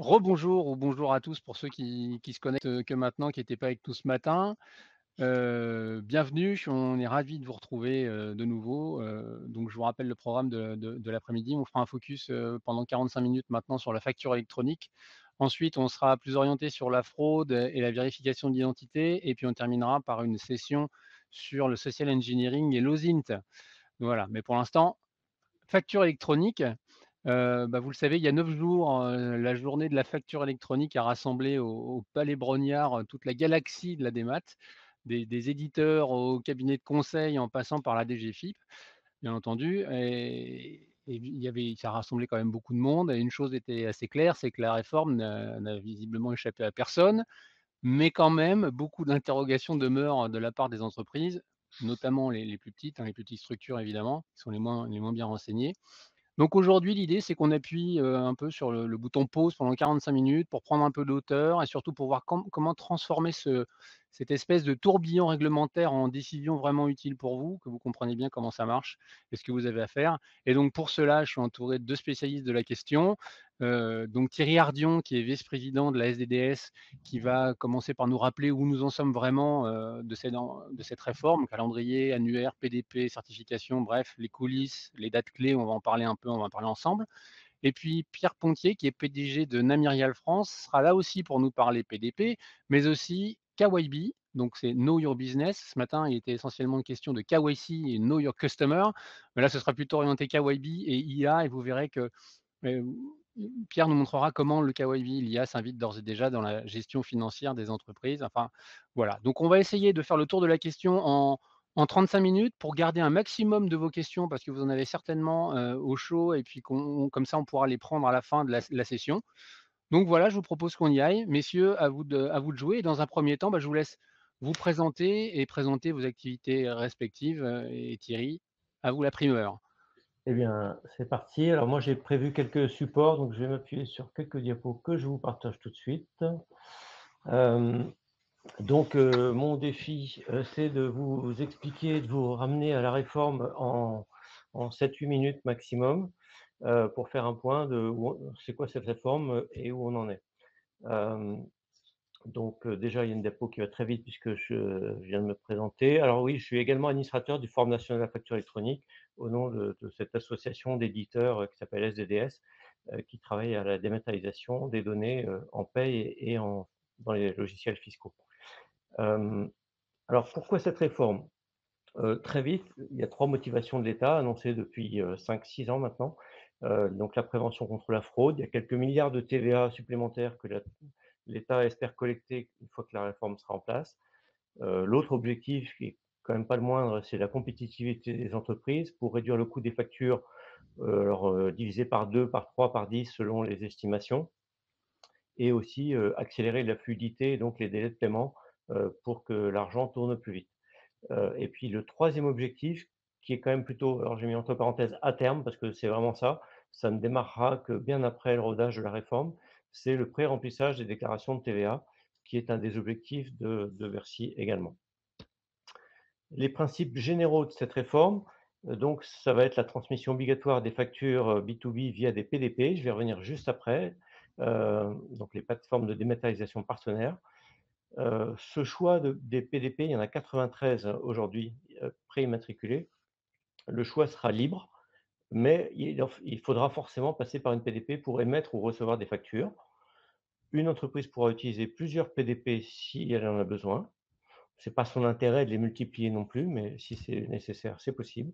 Rebonjour ou bonjour à tous pour ceux qui se connectent, que maintenant, qui n'étaient pas avec nous ce matin. Bienvenue, on est ravis de vous retrouver, de nouveau. Donc je vous rappelle le programme de l'après-midi. On fera un focus, pendant 45 minutes maintenant sur la facture électronique. Ensuite, on sera plus orienté sur la fraude et la vérification d'identité et puis on terminera par une session sur le social engineering et l'OSINT. Voilà, mais pour l'instant, facture électronique, vous le savez, il y a 9 jours, la journée de la facture électronique a rassemblé au Palais Brongniart, toute la galaxie de la démat, des éditeurs aux cabinets de conseil en passant par la DGFiP, bien entendu et il y avait ça a rassemblé quand même beaucoup de monde et une chose était assez claire, c'est que la réforme n'a visiblement échappé à personne. Mais quand même, beaucoup d'interrogations demeurent de la part des entreprises, notamment les plus petites, hein, les petites structures évidemment, qui sont les moins bien renseignées. Donc aujourd'hui, l'idée, c'est qu'on appuie, un peu sur le bouton pause pendant 45 minutes pour prendre un peu d'auteur et surtout pour voir comment transformer cette espèce de tourbillon réglementaire en décision vraiment utile pour vous, que vous compreniez bien comment ça marche et ce que vous avez à faire. Et donc pour cela, je suis entouré de 2 spécialistes de la question. Donc Thierry Ardion, qui est vice-président de la SDDS, qui va commencer par nous rappeler où nous en sommes vraiment, de cette réforme, calendrier, annuaire, PDP, certification, bref, les coulisses, les dates clés, on va en parler un peu, on va en parler ensemble. Et puis Pierre Pontier, qui est PDG de Namirial France, sera là aussi pour nous parler PDP, mais aussi KYB, donc c'est Know Your Business. Ce matin, il était essentiellement une question de KYC et Know Your Customer, mais là, ce sera plutôt orienté KYB et IA, et vous verrez que euh, Pierre nous montrera comment le KYB, l'IA, s'invite d'ores et déjà dans la gestion financière des entreprises. Enfin, voilà. Donc, on va essayer de faire le tour de la question en 35 minutes pour garder un maximum de vos questions parce que vous en avez certainement au chaud et puis comme ça, on pourra les prendre à la fin de la session. Donc voilà, je vous propose qu'on y aille. Messieurs, à vous de jouer. Et dans un premier temps, je vous laisse vous présenter et présenter vos activités respectives. Et Thierry, à vous la primeur. Eh bien, c'est parti. Alors moi, j'ai prévu quelques supports, donc je vais m'appuyer sur quelques diapos que je vous partage tout de suite. Hem, mon défi, c'est de vous expliquer, de vous ramener à la réforme en 7-8 minutes maximum, pour faire un point de c'est quoi cette réforme, et où on en est. Hem Déjà, il y a une diapo qui va très vite puisque je viens de me présenter. Alors oui, je suis également administrateur du Forum national de la facture électronique au nom de cette association d'éditeurs, qui s'appelle SDDS, qui travaille à la dématérialisation des données, en paie et dans les logiciels fiscaux. Hem, alors pourquoi cette réforme? Très vite, il y a 3 motivations de l'État annoncées depuis, 5-6 ans maintenant. Donc la prévention contre la fraude, il y a quelques milliards de TVA supplémentaires que l'État espère collecter une fois que la réforme sera en place. L'autre objectif, qui est quand même pas le moindre, c'est la compétitivité des entreprises pour réduire le coût des factures, divisé par 2, par 3, par 10 selon les estimations et aussi, accélérer la fluidité et donc les délais de paiement, pour que l'argent tourne plus vite. Et puis le troisième objectif, qui est quand même plutôt, alors j'ai mis entre parenthèses «à terme» parce que c'est vraiment ça, ça ne démarrera que bien après le rodage de la réforme, c'est le pré-remplissage des déclarations de TVA, qui est un des objectifs de Bercy également. Les principes généraux de cette réforme, donc ça va être la transmission obligatoire des factures, B2B via des PDP, je vais revenir juste après, donc les plateformes de dématérialisation partenaires. Ce choix des PDP, il y en a 93 aujourd'hui, préimmatriculés. Le choix sera libre, mais il faudra forcément passer par une PDP pour émettre ou recevoir des factures. Une entreprise pourra utiliser plusieurs PDP si elle en a besoin. C'est pas son intérêt de les multiplier non plus, mais si c'est nécessaire, c'est possible.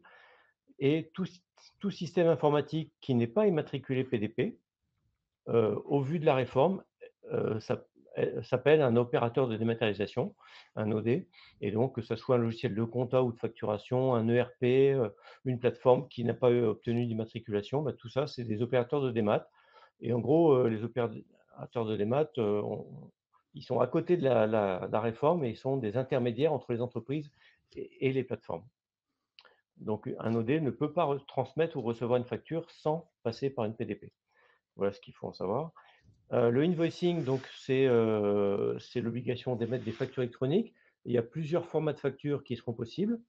Et tout système informatique qui n'est pas immatriculé PDP, au vu de la réforme, s'appelle un opérateur de dématérialisation, un OD, et donc que ça soit un logiciel de compta ou de facturation, un ERP, une plateforme qui n'a pas, obtenu d'immatriculation, tout ça, c'est des opérateurs de démat et en gros, les opérateurs de démat, ils sont à côté de la réforme et ils sont des intermédiaires entre les entreprises et les plateformes. Donc un OD ne peut pas transmettre ou recevoir une facture sans passer par une PDP. Voilà ce qu'il faut en savoir. Le invoicing, donc c'est l'obligation d'émettre des factures électroniques. Il y a plusieurs formats de factures qui seront possibles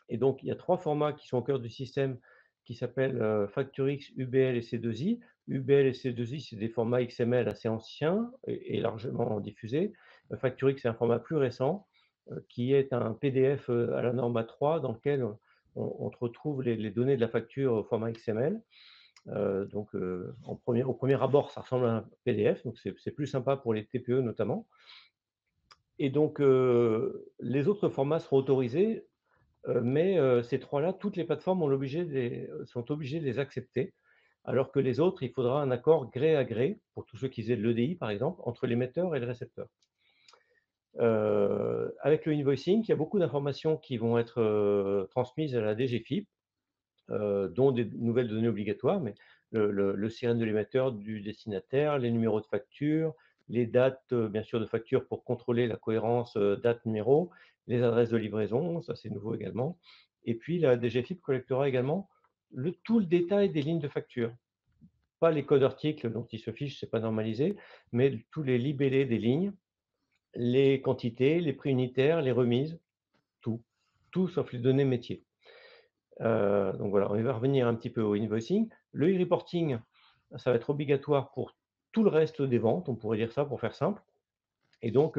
et donc il y a 3 formats qui sont au cœur du système qui s'appelle FactureX, UBL et C2I. UBL et C2I, c'est des formats XML assez anciens et largement diffusés. FactureX, c'est un format plus récent qui est un PDF à la norme A3 dans lequel on retrouve les données de la facture au format XML. Donc, au premier abord, ça ressemble à un PDF, donc c'est plus sympa pour les TPE notamment. Et donc, les autres formats seront autorisés, mais ces trois-là, toutes les plateformes sont obligées de les accepter, alors que les autres, il faudra un accord gré à gré, pour tous ceux qui faisaient de l'EDI par exemple, entre l'émetteur et le récepteur. Avec le invoicing, il y a beaucoup d'informations qui vont être transmises à la DGFiP, dont des nouvelles données obligatoires, mais le sirène de l'émetteur, du destinataire, les numéros de facture, les dates, bien sûr, de facture pour contrôler la cohérence date-numéro, les adresses de livraison, ça c'est nouveau également. Et puis la DGFiP collectera également tout le détail des lignes de facture. Pas les codes articles dont il se fiche, c'est pas normalisé, mais tous les libellés des lignes, les quantités, les prix unitaires, les remises, tout. Tout sauf les données métiers. Donc voilà, on va revenir un petit peu au invoicing. Le e-reporting, ça va être obligatoire pour tout le reste des ventes, on pourrait dire ça pour faire simple. Et donc,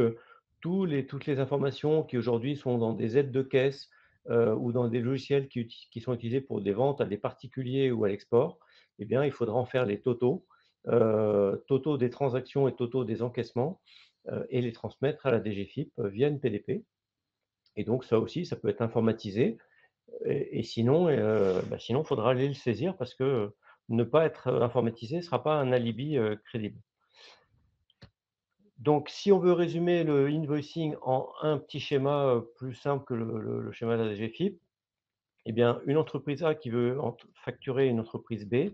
toutes les informations qui aujourd'hui sont dans des aides de caisse ou dans des logiciels qui sont utilisés pour des ventes à des particuliers ou à l'export, eh bien, il faudra en faire les totaux, totaux des transactions et totaux des encaissements, et les transmettre à la DGFiP via une PDP. Et donc, ça aussi, ça peut être informatisé. Et sinon, sinon, il faudra aller le saisir parce que ne pas être informatisé ne sera pas un alibi crédible. Donc, si on veut résumer le invoicing en un petit schéma plus simple que le schéma de la DGFiP, eh bien, une entreprise A qui veut facturer une entreprise B,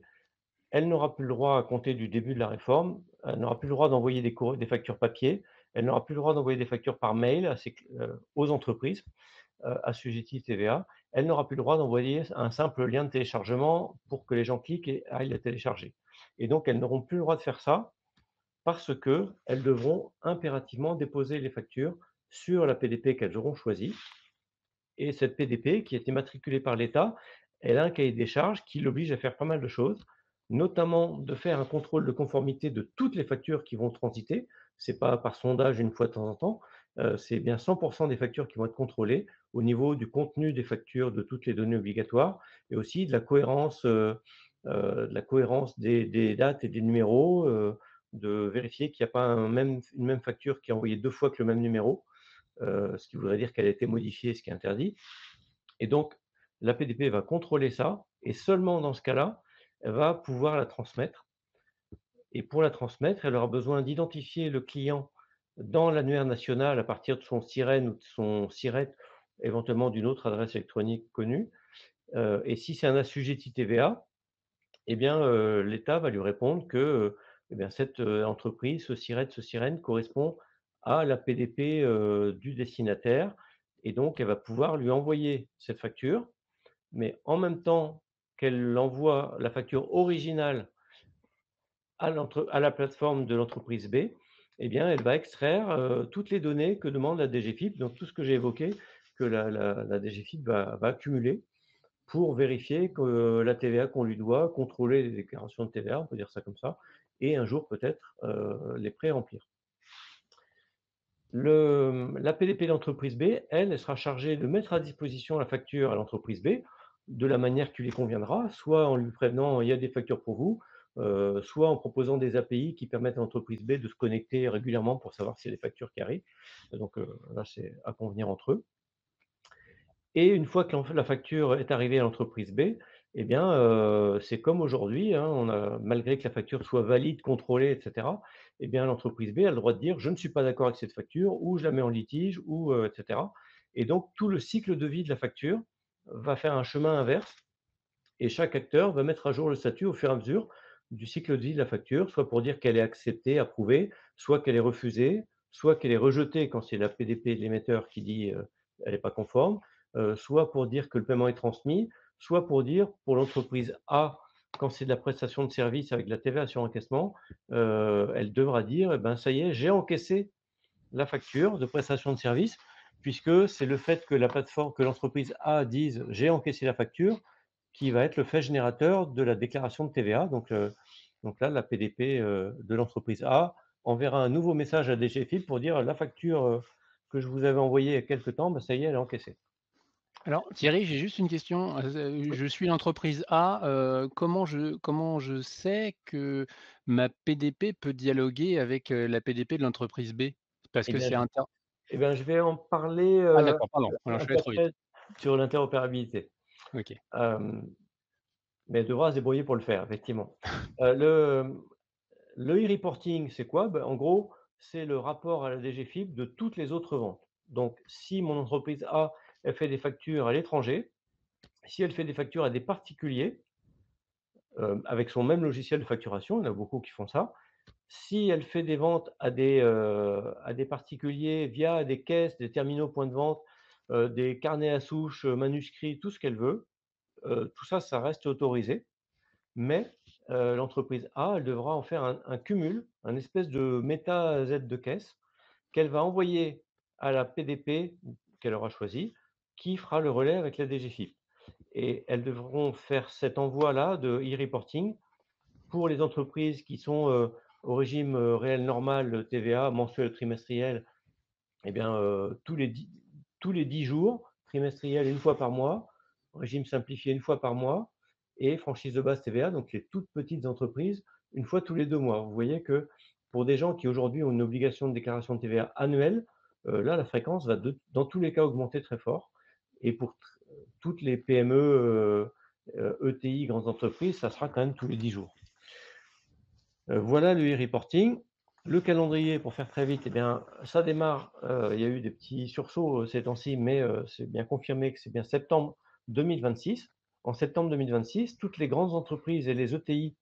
elle n'aura plus le droit à compter du début de la réforme, elle n'aura plus le droit d'envoyer des factures papier, elle n'aura plus le droit d'envoyer des factures par mail aux entreprises assujetties TVA. Elle n'aura plus le droit d'envoyer un simple lien de téléchargement pour que les gens cliquent et aillent le télécharger. Et donc, elles n'auront plus le droit de faire ça parce qu'elles devront impérativement déposer les factures sur la PDP qu'elles auront choisie. Et cette PDP, qui a été matriculée par l'État, elle a un cahier des charges qui l'oblige à faire pas mal de choses, notamment de faire un contrôle de conformité de toutes les factures qui vont transiter. Ce n'est pas par sondage une fois de temps en temps, c'est bien 100% des factures qui vont être contrôlées au niveau du contenu des factures, de toutes les données obligatoires, et aussi de la cohérence, des dates et des numéros, de vérifier qu'il n'y a pas une même facture qui est envoyée 2 fois que le même numéro, ce qui voudrait dire qu'elle a été modifiée, ce qui est interdit. Et donc, la PDP va contrôler ça, et seulement dans ce cas-là, elle va pouvoir la transmettre. Et pour la transmettre, elle aura besoin d'identifier le client dans l'annuaire national à partir de son sirène ou de son SIRET, éventuellement d'une autre adresse électronique connue. Et si c'est un assujetti TVA, eh bien, l'État va lui répondre que eh bien, cette entreprise, ce SIRET, ce sirène correspond à la PDP du destinataire. Et donc, elle va pouvoir lui envoyer cette facture, mais en même temps qu'elle envoie la facture originale à la plateforme de l'entreprise B, eh bien, elle va extraire toutes les données que demande la DGFiP, donc tout ce que j'ai évoqué, que la DGFiP va accumuler pour vérifier que la TVA qu'on lui doit, contrôler les déclarations de TVA, on peut dire ça comme ça, et un jour peut-être les pré-remplir. La PDP d'entreprise B, elle sera chargée de mettre à disposition la facture à l'entreprise B de la manière qui lui conviendra, soit en lui prévenant il y a des factures pour vous, soit en proposant des API qui permettent à l'entreprise B de se connecter régulièrement pour savoir s'il y a des factures qui arrivent. Donc là, c'est à convenir entre eux. Et une fois que la facture est arrivée à l'entreprise B, eh bien, c'est comme aujourd'hui, hein, malgré que la facture soit valide, contrôlée, et cetera, eh bien, l'entreprise B a le droit de dire: «Je ne suis pas d'accord avec cette facture» ou «Je la mets en litige» ou et cetera. Et donc tout le cycle de vie de la facture va faire un chemin inverse et chaque acteur va mettre à jour le statut au fur et à mesure du cycle de vie de la facture, soit pour dire qu'elle est acceptée, approuvée, soit qu'elle est refusée, soit qu'elle est rejetée quand c'est la PDP de l'émetteur qui dit, «Elle n'est pas conforme», soit pour dire que le paiement est transmis, soit pour dire, pour l'entreprise A, quand c'est de la prestation de service avec de la TVA sur encaissement, elle devra dire: «Eh ben, ça y est, j'ai encaissé la facture de prestation de service», puisque c'est le fait que la plateforme que l'entreprise A dise: «J'ai encaissé la facture» qui va être le fait générateur de la déclaration de TVA. Donc là, la PDP de l'entreprise A enverra un nouveau message à DGFiP pour dire la facture que je vous avais envoyée il y a quelque temps, bah, ça y est, elle est encaissée. Alors Thierry, j'ai juste une question, Oui. je suis l'entreprise A, comment je sais que ma PDP peut dialoguer avec, la PDP de l'entreprise B? Parce Eh que bien, c'est inter eh bien, je vais en parler ah d'accord, pardon, alors un je suis peu allé trop vite. après sur l'interopérabilité. OK. Euh, mais elle devra se débrouiller pour le faire, effectivement. Le e-reporting, c'est quoi? Ben, en gros, c'est le rapport à la DGFiP de toutes les autres ventes. Donc, si mon entreprise A, elle fait des factures à l'étranger, si elle fait des factures à des particuliers, avec son même logiciel de facturation, il y en a beaucoup qui font ça. Si elle fait des ventes à des particuliers via des caisses, des terminaux points de vente, des carnets à souches, manuscrits, tout ce qu'elle veut, tout ça, ça reste autorisé. Mais l'entreprise A, elle devra en faire un cumul, un espèce de méta Z de caisse qu'elle va envoyer à la PDP qu'elle aura choisie, qui fera le relais avec la DGFiP. Et elles devront faire cet envoi-là de e-reporting pour les entreprises qui sont au régime réel normal TVA mensuel trimestriel, eh bien, tous les 10 jours, trimestriel une fois par mois, régime simplifié une fois par mois, et franchise de base TVA, donc les toutes petites entreprises, une fois tous les 2 mois. Vous voyez que pour des gens qui aujourd'hui ont une obligation de déclaration de TVA annuelle, là, la fréquence va dans tous les cas augmenter très fort. Et pour toutes les PME, ETI, grandes entreprises, ça sera quand même tous les 10 jours. Voilà le e-reporting. Le calendrier, pour faire très vite, eh bien, ça démarre, il y a eu des petits sursauts ces temps-ci, mais c'est bien confirmé que c'est bien septembre 2026. En septembre 2026, toutes les grandes entreprises et les ETI,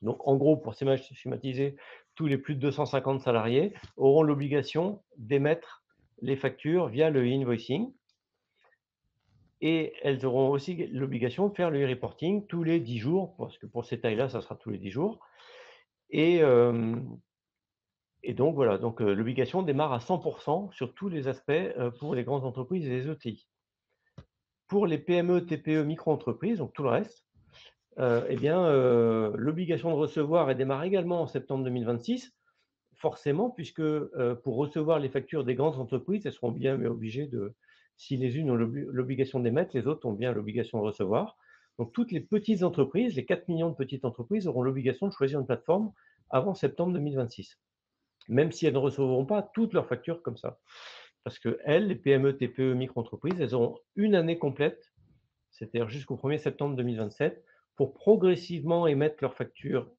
donc en gros, pour schématiser, tous les plus de 250 salariés auront l'obligation d'émettre les factures via le e-invoicing, et elles auront aussi l'obligation de faire le e-reporting tous les 10 jours, parce que pour ces tailles-là, ça sera tous les 10 jours. Et donc voilà, donc l'obligation démarre à 100 sur tous les aspects, pour les grandes entreprises et les ETI. Pour les PME, TPE, micro-entreprises, donc tout le reste, eh bien, l'obligation de recevoir, elle démarre également en septembre 2026, forcément, puisque, pour recevoir les factures des grandes entreprises, elles seront bien obligées de, si les unes ont l'obligation d'émettre, les autres ont bien l'obligation de recevoir. Donc toutes les petites entreprises, les 4 millions de petites entreprises auront l'obligation de choisir une plateforme avant septembre 2026. Même si elles ne recevront pas toutes leurs factures comme ça. Parce que elles, les PME, TPE, micro-entreprises, elles auront une année complète, c'est-à-dire jusqu'au 1er septembre 2027, pour progressivement émettre leurs factures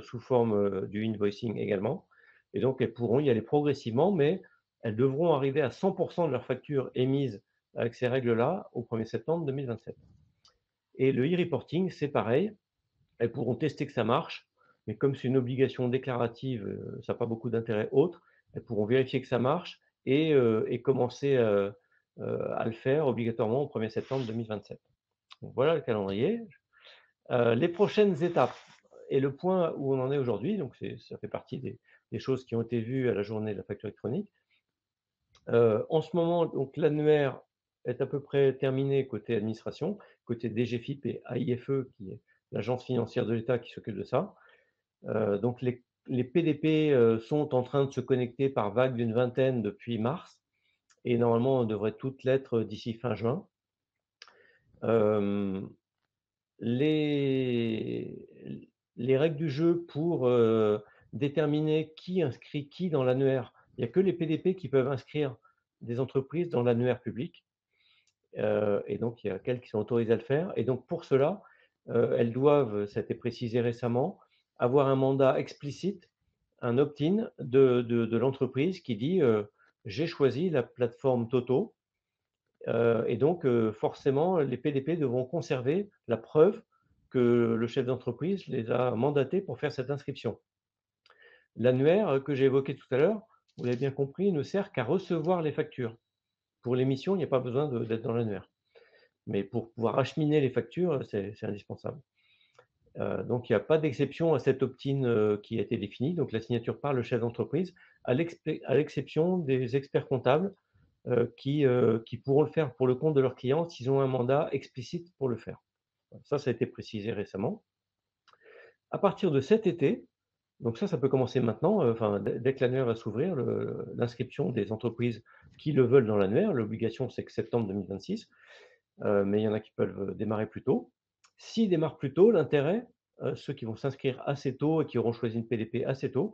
sous forme du invoicing également. Et donc, elles pourront y aller progressivement, mais elles devront arriver à 100% de leurs factures émises avec ces règles-là au 1er septembre 2027. Et le e-reporting, c'est pareil. Elles pourront tester que ça marche, mais comme c'est une obligation déclarative, ça n'a pas beaucoup d'intérêt autre, elles pourront vérifier que ça marche et commencer à le faire obligatoirement au 1er septembre 2027. Donc voilà le calendrier. Les prochaines étapes et le point où on en est aujourd'hui, donc ça fait partie des choses qui ont été vues à la journée de la facture électronique. En ce moment, donc l'annuaire est à peu près terminé côté administration, côté DGFiP et AIFE, qui est l'agence financière de l'État qui s'occupe de ça. Donc les PDP sont en train de se connecter par vague d'une vingtaine depuis mars, et normalement on devrait toutes l'être d'ici fin juin. Euh, les, les règles du jeu pour déterminer qui inscrit qui dans l'annuaire, il n'y a que les PDP qui peuvent inscrire des entreprises dans l'annuaire public, et donc il y a quelques qui sont autorisées à le faire. Et donc pour cela, elles doivent, ça a été précisé récemment, avoir un mandat explicite, un opt-in de l'entreprise qui dit j'ai choisi la plateforme Toto, et donc forcément les PDP devront conserver la preuve que le chef d'entreprise les a mandatés pour faire cette inscription. L'annuaire que j'ai évoqué tout à l'heure, vous l'avez bien compris, ne sert qu'à recevoir les factures. Pour l'émission, il n'y a pas besoin d'être dans l'annuaire. Mais pour pouvoir acheminer les factures, c'est indispensable. Donc il n'y a pas d'exception à cet opt-in qui a été défini, donc la signature par le chef d'entreprise, à l'exception des experts comptables qui pourront le faire pour le compte de leurs clients s'ils ont un mandat explicite pour le faire. Ça a été précisé récemment. À partir de cet été, donc ça peut commencer maintenant, enfin, dès que l'annuaire va s'ouvrir, l'inscription des entreprises qui le veulent dans l'annuaire. L'obligation, c'est que septembre 2026, mais il y en a qui peuvent démarrer plus tôt. S'ils démarrent plus tôt, l'intérêt, ceux qui vont s'inscrire assez tôt et qui auront choisi une PDP assez tôt,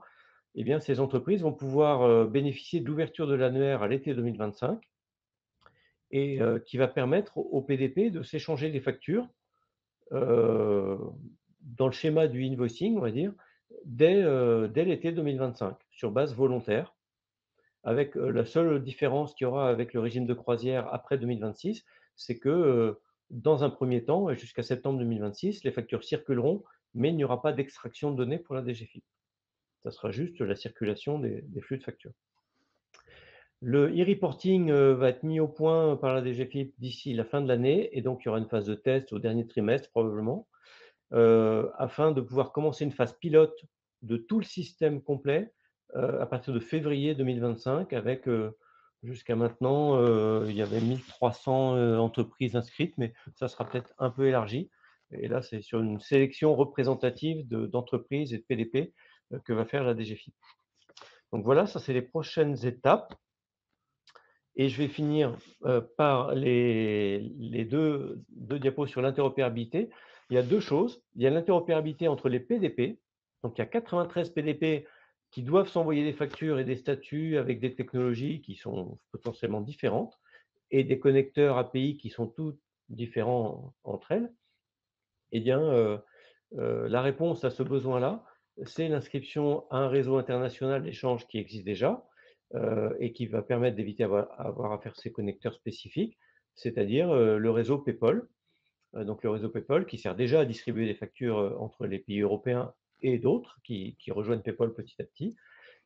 eh bien, ces entreprises vont pouvoir, bénéficier de l'ouverture de l'annuaire à l'été 2025 et qui va permettre aux PDP de s'échanger des factures, heu, dans le schéma du invoicing, on va dire, dès l'été 2025, sur base volontaire, avec, la seule différence qu'il y aura avec le régime de croisière après 2026, c'est que, dans un premier temps et jusqu'à septembre 2026, les factures circuleront, mais il n'y aura pas d'extraction de données pour la DGFiP. Ça sera juste la circulation des flux de factures. Le e-reporting, va être mis au point par la DGFiP d'ici la fin de l'année et donc il y aura une phase de test au dernier trimestre probablement, afin de pouvoir commencer une phase pilote de tout le système complet, à partir de février 2025 avec, jusqu'à maintenant, il y avait 1 300, entreprises inscrites, mais ça sera peut-être un peu élargi et là, c'est sur une sélection représentative d'entreprises et de PDP, que va faire la DGFiP. Donc voilà, ça c'est les prochaines étapes et je vais finir, par les deux diapos sur l'interopérabilité. Il y a 2 choses. Il y a l'interopérabilité entre les PDP. Donc il y a 93 PDP qui doivent s'envoyer des factures et des statuts avec des technologies qui sont potentiellement différentes et des connecteurs API qui sont tous différents entre elles. Eh bien, la réponse à ce besoin-là, c'est l'inscription à un réseau international d'échange qui existe déjà, et qui va permettre d'éviter avoir à faire ces connecteurs spécifiques, c'est-à-dire, le réseau PayPal. Donc le réseau PayPal qui sert déjà à distribuer des factures, entre les pays européens et d'autres qui rejoignent PayPal petit à petit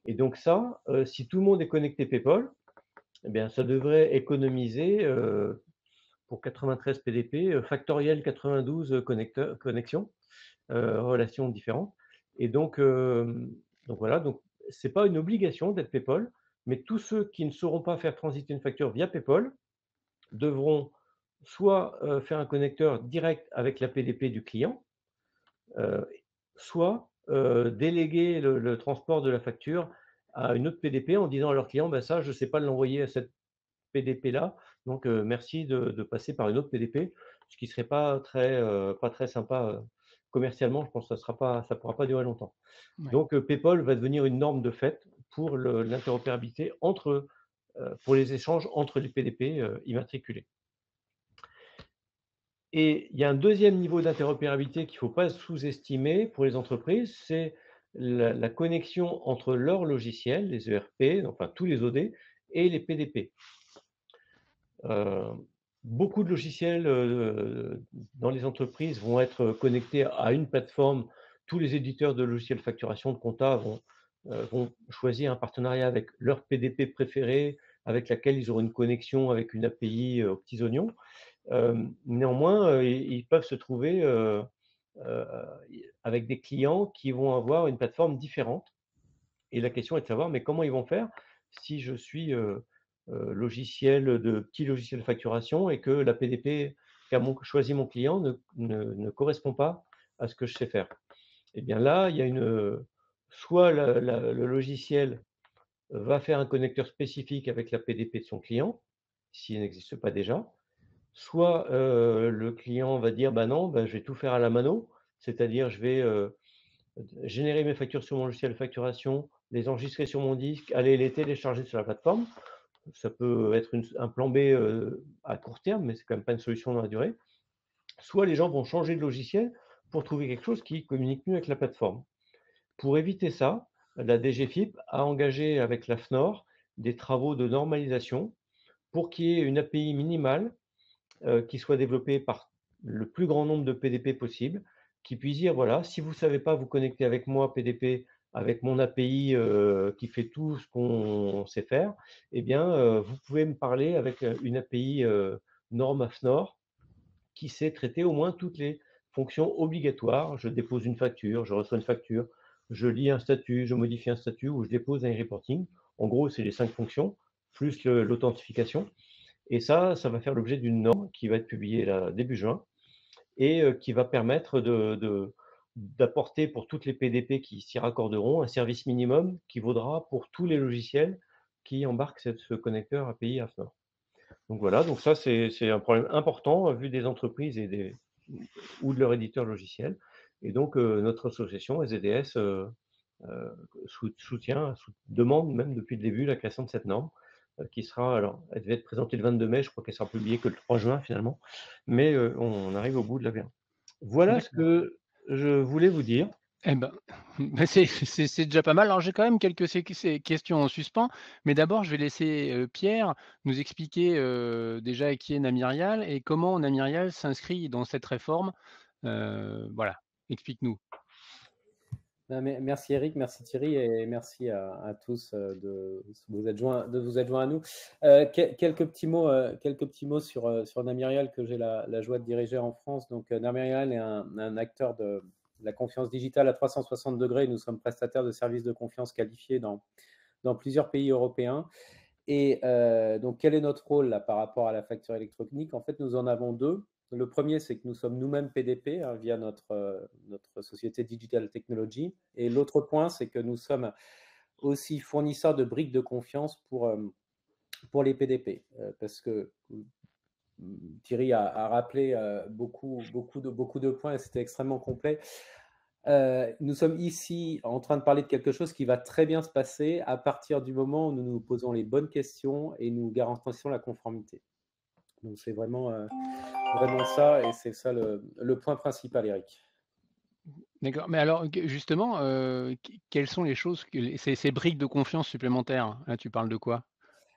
et donc ça, si tout le monde est connecté PayPal, eh bien ça devrait économiser, pour 93 PDP, factoriel 92 connexions, relations différentes et donc voilà, donc c'est pas une obligation d'être PayPal, mais tous ceux qui ne sauront pas faire transiter une facture via PayPal devront soit, faire un connecteur direct avec la PDP du client, heu, soit, déléguer le transport de la facture à une autre PDP en disant à leur client: «Bah, ça, je ne sais pas l'envoyer à cette PDP-là, donc merci de passer par une autre PDP», ce qui serait pas très sympa, commercialement. Je pense que ça pourra pas durer longtemps. Ouais. Donc PayPal va devenir une norme de fait pour l'interopérabilité pour les échanges entre les PDP, immatriculés. Et il y a un deuxième niveau d'interopérabilité qu'il ne faut pas sous-estimer pour les entreprises, c'est la connexion entre leurs logiciels, les ERP, enfin tous les OD et les PDP. Heu, Beaucoup de logiciels, dans les entreprises vont être connectés à une plateforme. Tous les éditeurs de logiciels de facturation, de compta vont choisir un partenariat avec leur PDP préféré, avec laquelle ils auront une connexion avec une API, aux petits oignons. Néanmoins, ils peuvent se trouver, heu, avec des clients qui vont avoir une plateforme différente et la question est de savoir, mais comment ils vont faire si je suis, petit logiciel de facturation et que la PDP choisi mon client ne correspond pas à ce que je sais faire? Et bien là, il y a soit le logiciel va faire un connecteur spécifique avec la PDP de son client, s'il n'existe pas déjà, soit, le client va dire: «Bah non, bah, je vais tout faire à la mano», c'est-à-dire je vais, générer mes factures sur mon logiciel de facturation, les enregistrer sur mon disque, aller les télécharger sur la plateforme. Ça peut être un plan B, à court terme, mais c'est quand même pas une solution dans la durée. Soit les gens vont changer de logiciel pour trouver quelque chose qui communique mieux avec la plateforme. Pour éviter ça, la DGFiP a engagé avec la FNOR des travaux de normalisation pour qu'il y ait une API minimale, qui soit développée par le plus grand nombre de PDP possible, qui puisse dire: «Voilà, si vous ne savez pas vous connecter avec moi PDP, avec mon API, qui fait tout ce qu'on sait faire, eh bien, vous pouvez me parler avec, une API, norme AFNOR qui sait traiter au moins toutes les fonctions obligatoires. Je dépose une facture, je reçois une facture, je lis un statut, je modifie un statut ou je dépose un reporting». En gros, c'est les 5 fonctions, plus l'authentification et ça va faire l'objet d'une norme qui va être publiée là, début juin et qui va permettre d'apporter pour toutes les PDP qui s'y raccorderont un service minimum qui vaudra pour tous les logiciels qui embarquent ce connecteur API AFNOR. Donc voilà, donc ça c'est un problème important vu des entreprises ou de leur éditeur logiciel. Et donc notre association SZDS demande même depuis le début la création de cette norme qui sera, alors elle devait être présentée le 22 mai, je crois qu'elle sera publiée que le 3 juin finalement, mais on arrive au bout de la V1. Voilà ce D'accord. que je voulais vous dire. Eh ben, bah, c'est déjà pas mal. Alors j'ai quand même quelques ces questions en suspens, mais d'abord je vais laisser, Pierre nous expliquer, déjà qui est Namirial et comment Namirial s'inscrit dans cette réforme. Voilà, explique-nous. Merci Eric, merci Thierry et merci à tous de vous être joints à nous. Quelques petits mots sur Namirial que j'ai la joie de diriger en France. Donc Namirial est un acteur de la confiance digitale à 360 degrés. Nous sommes prestataires de services de confiance qualifiés dans plusieurs pays européens. Et donc quel est notre rôle là par rapport à la facture électronique? En fait, nous en avons deux. Le premier, c'est que nous sommes nous-mêmes PDP via notre société Digital Technology. Et l'autre point, c'est que nous sommes aussi fournisseurs de briques de confiance pour les PDP. Parce que Thierry a rappelé beaucoup de points et c'était extrêmement complet. Nous sommes ici en train de parler de quelque chose qui va très bien se passer à partir du moment où nous nous posons les bonnes questions et nous garantissons la conformité. Donc c'est vraiment ça et c'est ça le point principal, Eric. D'accord, mais alors justement, quelles sont les choses que ces briques de confiance supplémentaires? Là, tu parles de quoi?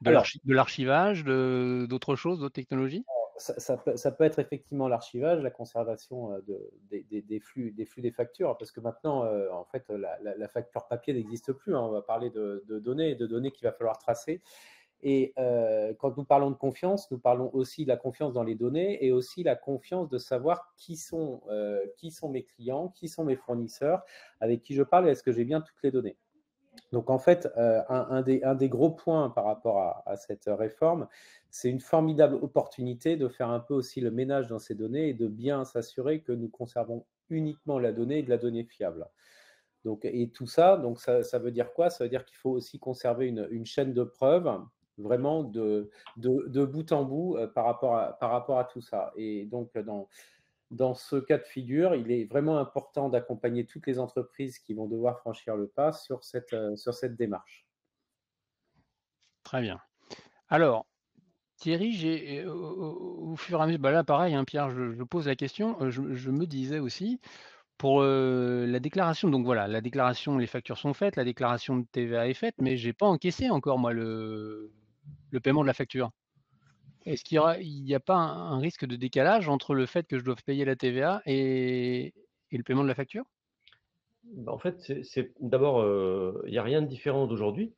Alors, De l'archivage, d'autres choses, d'autres technologies? ça peut être effectivement l'archivage, la conservation des flux des factures, parce que maintenant, en fait, la facture papier n'existe plus. On va parler de données qu'il va falloir tracer. Et quand nous parlons de confiance, nous parlons aussi de la confiance dans les données et aussi la confiance de savoir qui sont mes clients, qui sont mes fournisseurs, avec qui je parle et est-ce que j'ai bien toutes les données. Donc en fait, un des gros points par rapport à cette réforme, c'est une formidable opportunité de faire un peu aussi le ménage dans ces données et de bien s'assurer que nous conservons uniquement la donnée et de la donnée fiable. Donc, et tout ça, donc ça veut dire quoi? Ça veut dire qu'il faut aussi conserver une chaîne de preuves vraiment de bout en bout par rapport à tout ça. Et donc, dans ce cas de figure, il est vraiment important d'accompagner toutes les entreprises qui vont devoir franchir le pas sur cette démarche. Très bien. Alors, Thierry, j'ai, au fur et à mesure, bah, là pareil, hein, Pierre, je pose la question, je me disais aussi, pour, la déclaration, donc voilà, la déclaration, les factures sont faites, la déclaration de TVA est faite, mais j'ai pas encaissé encore moi le paiement de la facture. Est-ce il y a pas un risque de décalage entre le fait que je doive payer la TVA et le paiement de la facture? Bah, en fait, d'abord, il n'y a rien de différent d'aujourd'hui.